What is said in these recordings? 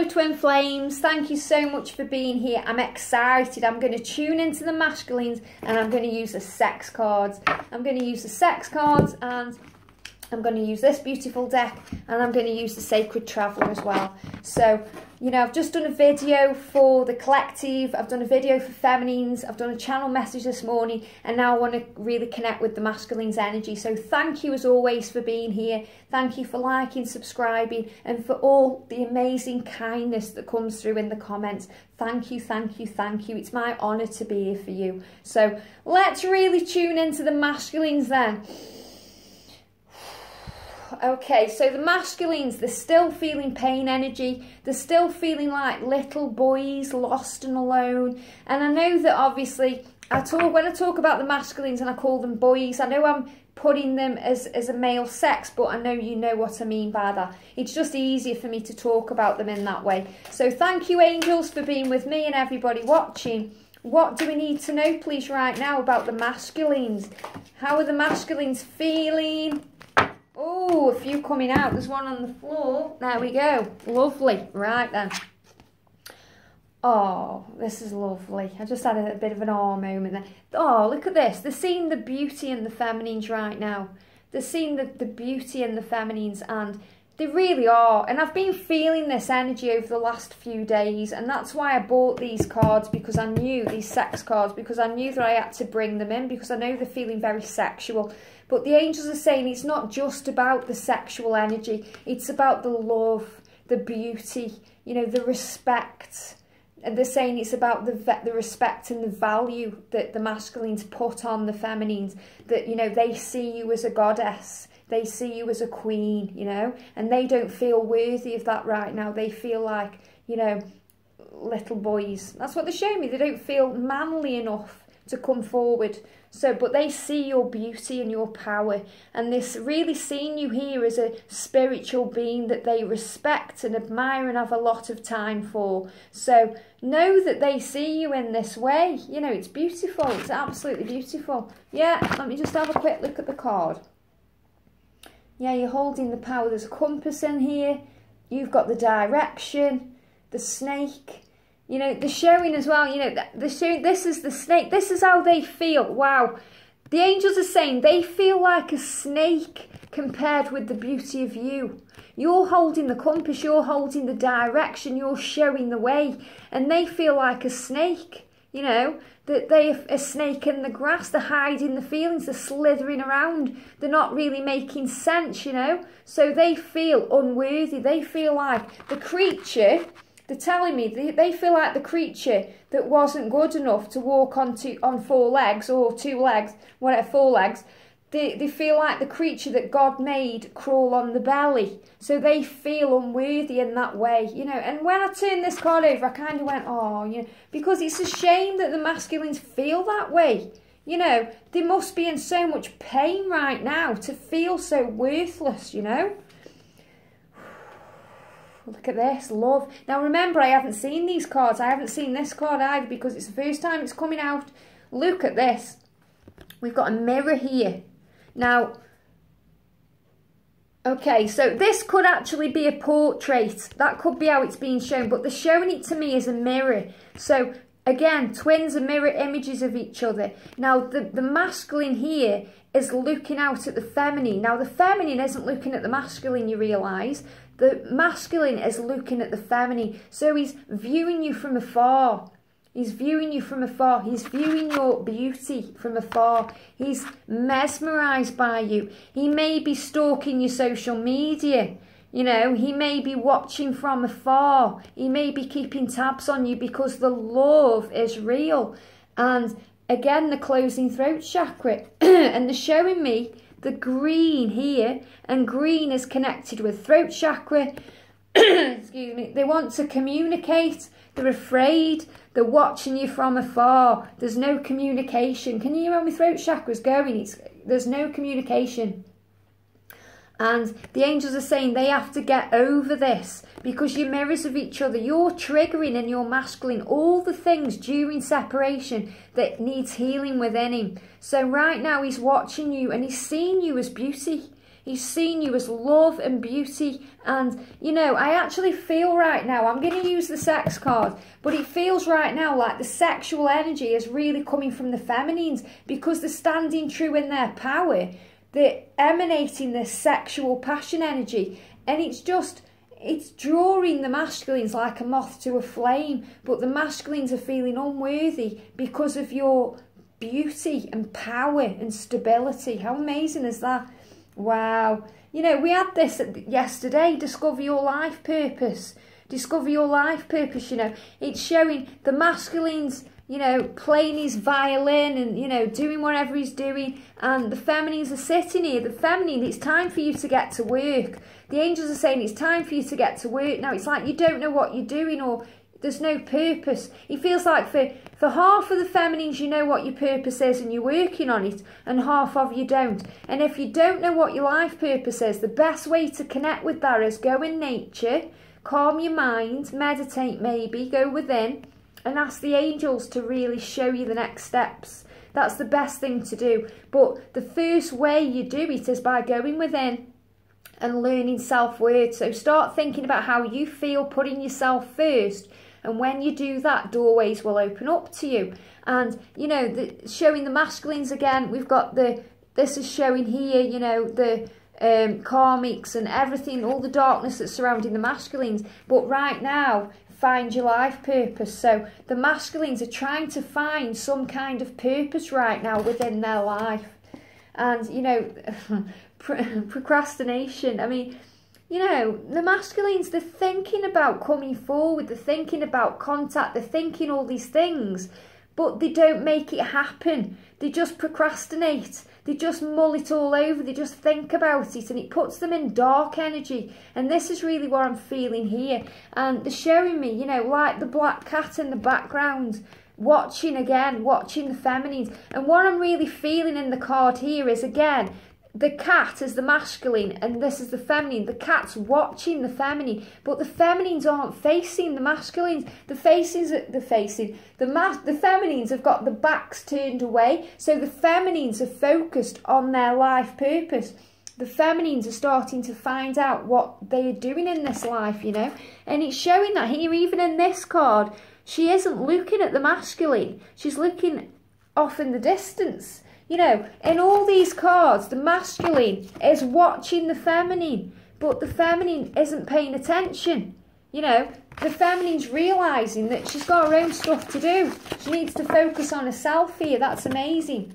Hello twin flames, thank you so much for being here. I'm excited. I'm going to tune into the masculines and I'm going to use the sex cards. I'm going to use the sex cards and I'm going to use this beautiful deck and I'm going to use the Sacred Traveller as well. So, you know, I've just done a video for the collective, I've done a video for feminines, I've done a channel message this morning, and now I want to really connect with the masculine's energy. So thank you as always for being here. Thank you for liking, subscribing, and for all the amazing kindness that comes through in the comments. Thank you, thank you, thank you. It's my honour to be here for you. So let's really tune into the masculines then. Okay, so the masculines, they're still feeling pain energy. They're still feeling like little boys, lost and alone. And I know that obviously, when I talk about the masculines and I call them boys, I know I'm putting them as a male sex, but I know you know what I mean by that. It's just easier for me to talk about them in that way. So thank you, angels, for being with me and everybody watching. What do we need to know, please, right now about the masculines? How are the masculines feeling? Oh, a few coming out. There's one on the floor. There we go. Lovely. Right then. Oh, this is lovely. I just had a bit of an awe moment there. Oh, look at this. They're seeing the beauty in the feminines right now. They're seeing the beauty in the feminines, and they really are. And I've been feeling this energy over the last few days, and that's why I bought these cards, because I knew, these sex cards, because I knew that I had to bring them in, because I know they're feeling very sexual. But the angels are saying it's not just about the sexual energy. It's about the love, the beauty, you know, the respect. And they're saying it's about the respect and the value that the masculines put on the feminines. That, you know, they see you as a goddess. They see you as a queen, you know. And they don't feel worthy of that right now. They feel like, you know, little boys. That's what they're showing me. They don't feel manly enough to come forward. So, but they see your beauty and your power, and this really seeing you here as a spiritual being that they respect and admire and have a lot of time for. So know that they see you in this way. You know, it's beautiful. It's absolutely beautiful. Yeah, let me just have a quick look at the card. Yeah, you're holding the power. There's a compass in here. You've got the direction, the snake. You know, they're showing as well, you know, they're showing, this is the snake. This is how they feel. Wow. The angels are saying they feel like a snake compared with the beauty of you. You're holding the compass, you're holding the direction, you're showing the way. And they feel like a snake, you know, that they're a snake in the grass. They're hiding the feelings, they're slithering around. They're not really making sense, you know. So they feel unworthy. They feel like the creature. They're telling me they feel like the creature that wasn't good enough to walk on 4 legs or 2 legs, whatever, 4 legs. They feel like the creature that God made crawl on the belly. So they feel unworthy in that way, you know. And when I turned this card over, I kind of went, oh, you know, because it's a shame that the masculines feel that way. You know, they must be in so much pain right now to feel so worthless, you know. Look at this, love. Now remember, I haven't seen these cards. I haven't seen this card either because it's the first time it's coming out. Look at this. We've got a mirror here. Now, okay, so this could actually be a portrait. That could be how it's being shown, but they're showing it to me as a mirror. So again, twins are mirror images of each other. Now, the masculine here is looking out at the feminine. Now, the feminine isn't looking at the masculine, you realise. The masculine is looking at the feminine. So he's viewing you from afar. He's viewing you from afar. He's viewing your beauty from afar. He's mesmerised by you. He may be stalking your social media. You know, he may be watching from afar. He may be keeping tabs on you because the love is real. And again, the closing throat chakra. And they're showing me the green here, and green is connected with throat chakra. Excuse me. They want to communicate. They're afraid. They're watching you from afar. There's no communication. Can you hear how my throat chakra's going? There's no communication. And the angels are saying they have to get over this because you're mirrors of each other. You're triggering and you're masculine all the things during separation that needs healing within him. So right now he's watching you and he's seeing you as beauty. He's seen you as love and beauty. And, you know, I actually feel right now, I'm going to use the sex card, but it feels right now like the sexual energy is really coming from the feminines because they're standing true in their power. They're emanating this sexual passion energy. And it's drawing the masculines like a moth to a flame. But the masculines are feeling unworthy because of your beauty and power and stability. How amazing is that? Wow. You know, we had this yesterday, discover your life purpose. Discover your life purpose, you know. It's showing the masculines, you know, playing his violin and, you know, doing whatever he's doing. And the feminines are sitting here. The feminine, it's time for you to get to work. The angels are saying it's time for you to get to work. Now, it's like you don't know what you're doing or there's no purpose. It feels like for half of the feminines, you know what your purpose is and you're working on it, and half of you don't. And if you don't know what your life purpose is, the best way to connect with that is go in nature, calm your mind, meditate maybe, go within, and ask the angels to really show you the next steps. That's the best thing to do. But the first way you do it is by going within and learning self-worth. So start thinking about how you feel, putting yourself first. And when you do that, doorways will open up to you. And, you know, showing the masculines again, we've got this is showing here, you know, the karmics and everything, all the darkness that's surrounding the masculines. But right now, find your life purpose. So the masculines are trying to find some kind of purpose right now within their life. And, you know, procrastination, I mean, you know, the masculines, they're thinking about coming forward, they're thinking about contact, they're thinking all these things, but they don't make it happen. They just procrastinate. They just mull it all over. They just think about it and it puts them in dark energy. And this is really what I'm feeling here. And they're showing me, you know, like the black cat in the background, watching again, watching the feminines. And what I'm really feeling in the card here is, again, the cat is the masculine and this is the feminine. The cat's watching the feminine, but the feminines aren't facing the masculines. The feminines have got the backs turned away, so the feminines are focused on their life purpose. The feminines are starting to find out what they're doing in this life, you know, and it's showing that here, even in this card, she isn't looking at the masculine, she's looking off in the distance. You know, in all these cards, the masculine is watching the feminine, but the feminine isn't paying attention. You know, the feminine's realising that she's got her own stuff to do. She needs to focus on herself here. That's amazing.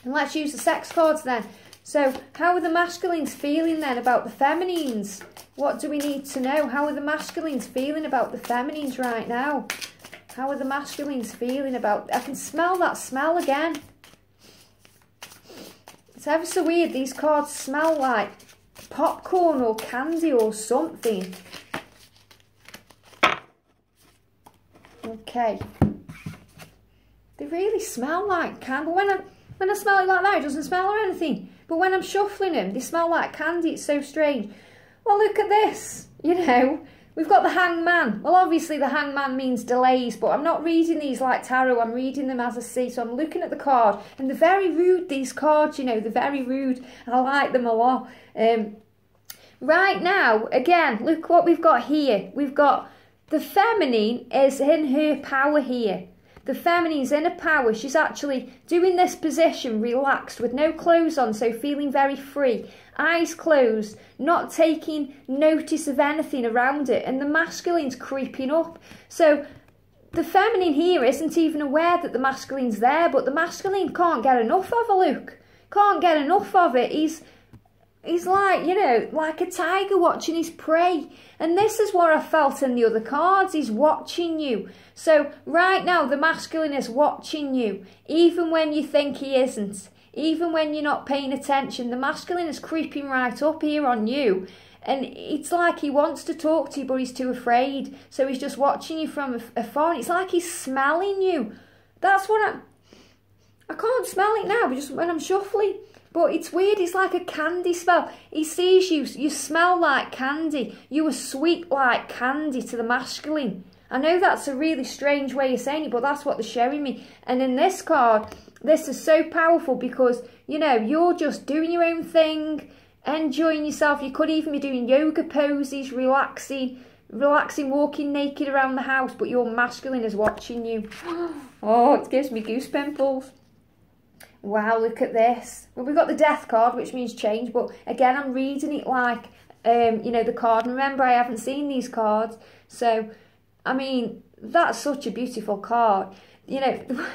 And let's use the sex cards then. So, how are the masculines feeling then about the feminines? What do we need to know? How are the masculines feeling about the feminines right now? How are the masculines feeling about... I can smell that smell again. It's ever so weird, these cards smell like popcorn or candy or something. Okay. They really smell like candy. When I smell it like that, it doesn't smell like anything. But when I'm shuffling them, they smell like candy. It's so strange. Well, look at this. You know, we've got the hangman. Well, obviously the hangman means delays, but I'm not reading these like tarot. I'm reading them as I see. So I'm looking at the card. And they're very rude, these cards, you know. They're very rude. I like them a lot. Right now, again, look what we've got here. We've got the feminine is in her power here. The feminine's in her power. She's actually doing this position relaxed with no clothes on, so feeling very free. Eyes closed, not taking notice of anything around it. And the masculine's creeping up. So the feminine here isn't even aware that the masculine's there, but the masculine can't get enough of her, look. Can't get enough of it. He's like, you know, like a tiger watching his prey. And this is what I felt in the other cards. He's watching you. So right now, the masculine is watching you. Even when you think he isn't. Even when you're not paying attention. The masculine is creeping right up here on you. And it's like he wants to talk to you, but he's too afraid. So he's just watching you from afar. It's like he's smelling you. That's what I can't smell it now, just when I'm shuffling. But it's weird, it's like a candy smell. He sees you, you smell like candy. You are sweet like candy to the masculine. I know that's a really strange way of saying it, but that's what they're showing me. And in this card, this is so powerful because, you know, you're just doing your own thing enjoying yourself. You could even be doing yoga poses, relaxing, walking naked around the house, but your masculine is watching you. Oh, it gives me goose pimples. Wow, look at this. Well, we've got the death card, which means change, but again, I'm reading it like, you know, the card. And remember, I haven't seen these cards. So, I mean, that's such a beautiful card. You know,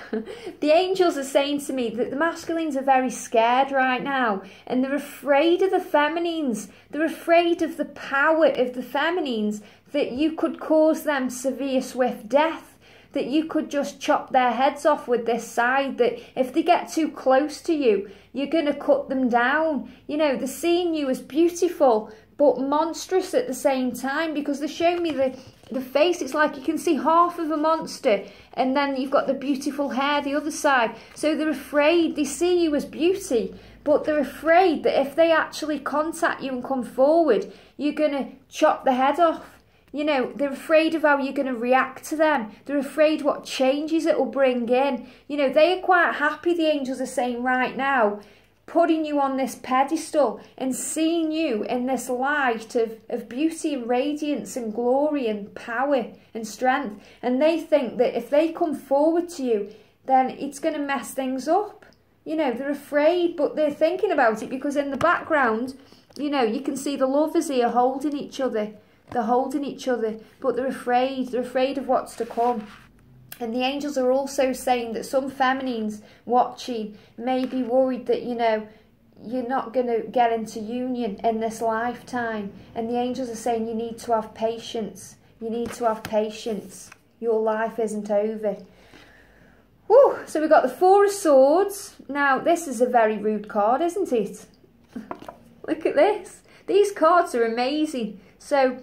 the angels are saying to me that the masculines are very scared right now, and they're afraid of the feminines. They're afraid of the power of the feminines, that you could cause them severe, swift death, that you could just chop their heads off with this side, that if they get too close to you, you're going to cut them down. You know, they're seeing you as beautiful, but monstrous at the same time, because they show me the face. It's like you can see half of a monster, and then you've got the beautiful hair the other side. So they're afraid. They see you as beauty, but they're afraid that if they actually contact you and come forward, you're going to chop the head off. You know, they're afraid of how you're going to react to them. They're afraid what changes it will bring in. You know, they are quite happy, the angels are saying right now, putting you on this pedestal and seeing you in this light of beauty and radiance and glory and power and strength. And they think that if they come forward to you, then it's going to mess things up. You know, they're afraid, but they're thinking about it, because in the background, you know, you can see the lovers here holding each other. They're holding each other, but they're afraid. They're afraid of what's to come. And the angels are also saying that some feminines watching may be worried that, you know, you're not going to get into union in this lifetime. And the angels are saying you need to have patience. You need to have patience. Your life isn't over. Woo! So we've got the Four of Swords. Now, this is a very rude card, isn't it? Look at this. These cards are amazing. So,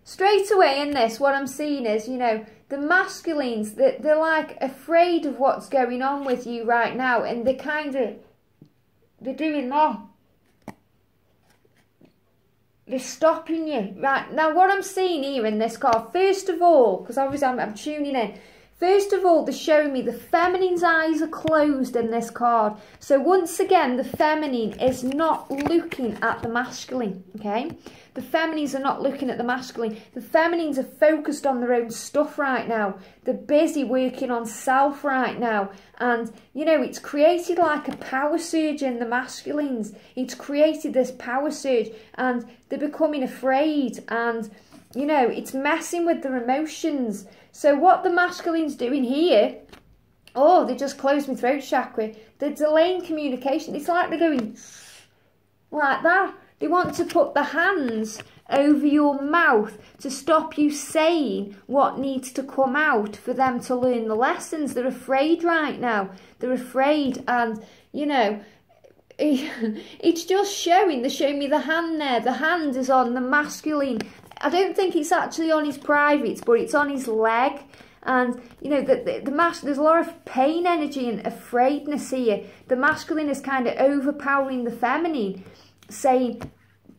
straight away in this, what I'm seeing is, you know, the masculines, they're like afraid of what's going on with you right now, and they're doing that. They're stopping you. Right, now what I'm seeing here in this card, first of all, because obviously I'm tuning in, first of all, they're showing me the feminine's eyes are closed in this card. So once again, the feminine is not looking at the masculine, okay? The feminines are not looking at the masculine. The feminines are focused on their own stuff right now. They're busy working on self right now. And, you know, it's created like a power surge in the masculines. It's created this power surge, and they're becoming afraid. And, you know, it's messing with their emotions. So what the masculine's doing here, oh, they just closed my throat chakra. They're delaying communication. It's like they're going like that. They want to put the hands over your mouth to stop you saying what needs to come out for them to learn the lessons. They're afraid right now. They're afraid, and, you know, it's just showing. They're showing me the hand there. The hand is on the masculine. I don't think it's actually on his privates, but it's on his leg. And, you know, there's a lot of pain energy and afraidness here. The masculine is kind of overpowering the feminine, saying,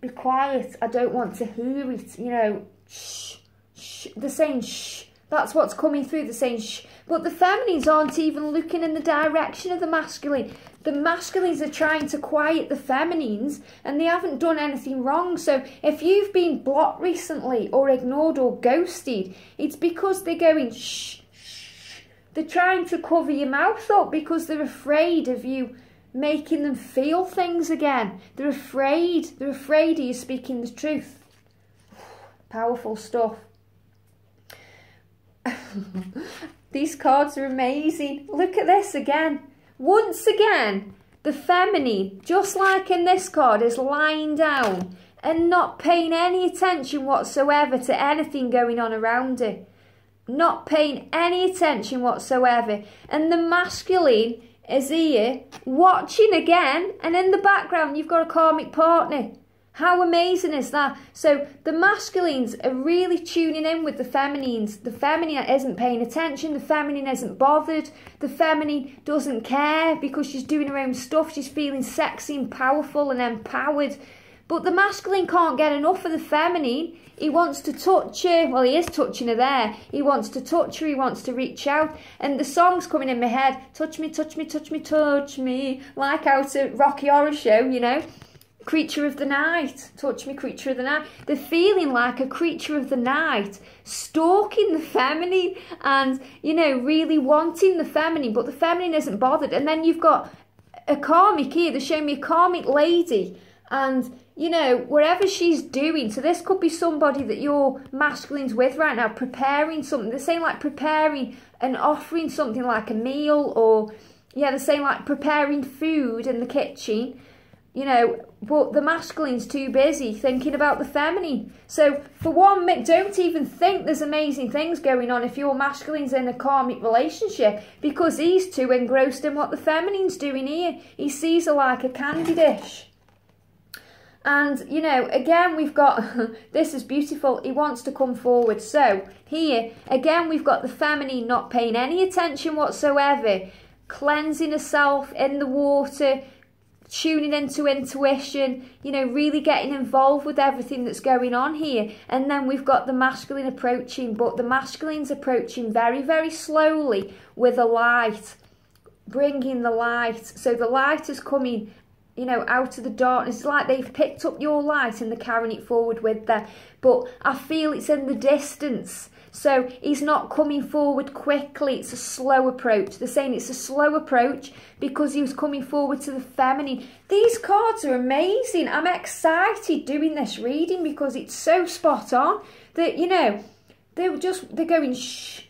be quiet, I don't want to hear it, you know, shh, shh. They're saying shh. That's what's coming through. They're saying shh. But the feminines aren't even looking in the direction of the masculine. The masculines are trying to quiet the feminines, and they haven't done anything wrong. So if you've been blocked recently or ignored or ghosted, it's because they're going shh, shh. They're trying to cover your mouth up because they're afraid of you making them feel things again. They're afraid. They're afraid of you speaking the truth. Powerful stuff. These cards are amazing. Look at this again. Once again, the feminine, just like in this card, is lying down and not paying any attention whatsoever to anything going on around her. Not paying any attention whatsoever. And the masculine is here watching again, and in the background you've got a karmic partner. How amazing is that? So the masculines are really tuning in with the feminines. The feminine isn't paying attention. The feminine isn't bothered. The feminine doesn't care because she's doing her own stuff. She's feeling sexy and powerful and empowered. But the masculine can't get enough of the feminine. He wants to touch her. Well, he is touching her there. He wants to touch her. He wants to reach out. And the song's coming in my head. Touch me, touch me, touch me, touch me. Like out of Rocky Horror Show, you know. creature of the night. Touch me, creature of the night. They're feeling like a creature of the night, stalking the feminine and, you know, really wanting the feminine, but the feminine isn't bothered. And then you've got a karmic here. They're showing me a karmic lady, and, you know, whatever she's doing, so this could be somebody that your masculine's with right now, preparing something. They're saying like preparing and offering something like a meal, or, yeah, they're saying like preparing food in the kitchen, you know, but the masculine's too busy thinking about the feminine. So for one minute, don't even think there's amazing things going on if your masculine's in a karmic relationship, because he's too engrossed in what the feminine's doing here. He sees her like a candy dish. And, you know, again, we've got, this is beautiful, he wants to come forward. So, here, again, we've got the feminine not paying any attention whatsoever, cleansing herself in the water, tuning into intuition, you know, really getting involved with everything that's going on here. And then we've got the masculine approaching, but the masculine's approaching very, very slowly with a light, bringing the light. So the light is coming, you know, out of the darkness. It's like they've picked up your light and they're carrying it forward with them. But I feel it's in the distance. So he's not coming forward quickly. It's a slow approach. They're saying it's a slow approach because he was coming forward to the feminine. These cards are amazing. I'm excited doing this reading because it's so spot on that, you know, they're going shh,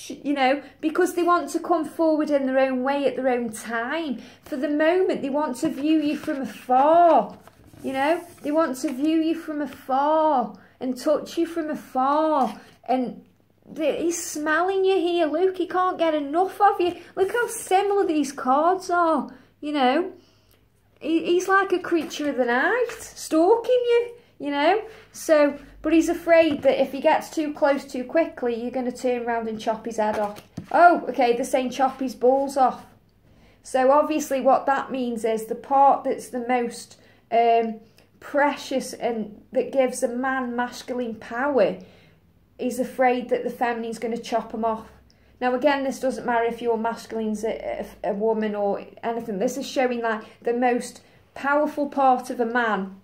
you know, because they want to come forward in their own way at their own time. For the moment, they want to view you from afar, you know. They want to view you from afar and touch you from afar. And he's smelling you here. Look, he can't get enough of you. Look how similar these cards are, you know. He's like a creature of the night, stalking you, you know. So, but he's afraid that if he gets too close too quickly, you're going to turn around and chop his head off. Oh, okay, they're saying chop his balls off. So obviously what that means is the part that's the most precious and that gives a man masculine power, he's afraid that the feminine's going to chop him off. Now again, this doesn't matter if your masculine's a woman or anything. This is showing like the most powerful part of a man.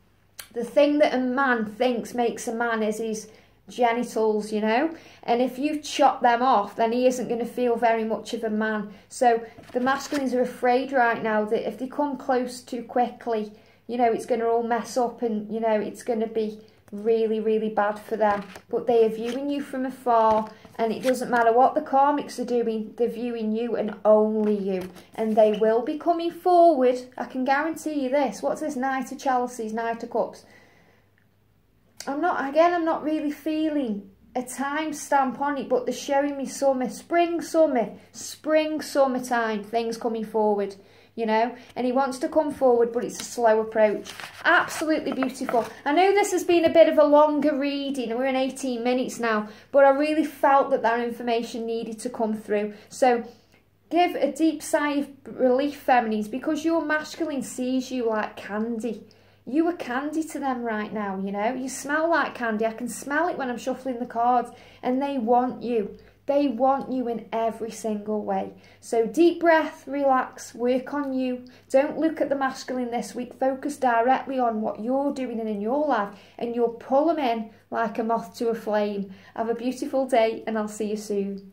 The thing that a man thinks makes a man is his genitals, you know. And if you chop them off, then he isn't going to feel very much of a man. So the masculines are afraid right now that if they come close too quickly, you know, it's going to all mess up and, you know, it's going to be really, really bad for them. But they are viewing you from afar, and it doesn't matter what the karmics are doing, they're viewing you and only you. And they will be coming forward, I can guarantee you this. What's this? Knight of Chalices, Knight of Cups. I'm not really feeling a time stamp on it, but they're showing me summer, spring, summertime, things coming forward, you know. And he wants to come forward, but it's a slow approach. Absolutely beautiful. I know this has been a bit of a longer reading, and we're in 18 minutes now, but I really felt that that information needed to come through. So give a deep sigh of relief, feminines, because your masculine sees you like candy. You are candy to them right now, you know. You smell like candy. I can smell it when I'm shuffling the cards. And they want you. They want you in every single way. So deep breath, relax, work on you. Don't look at the masculine this week. Focus directly on what you're doing in your life. And you'll pull them in like a moth to a flame. Have a beautiful day, and I'll see you soon.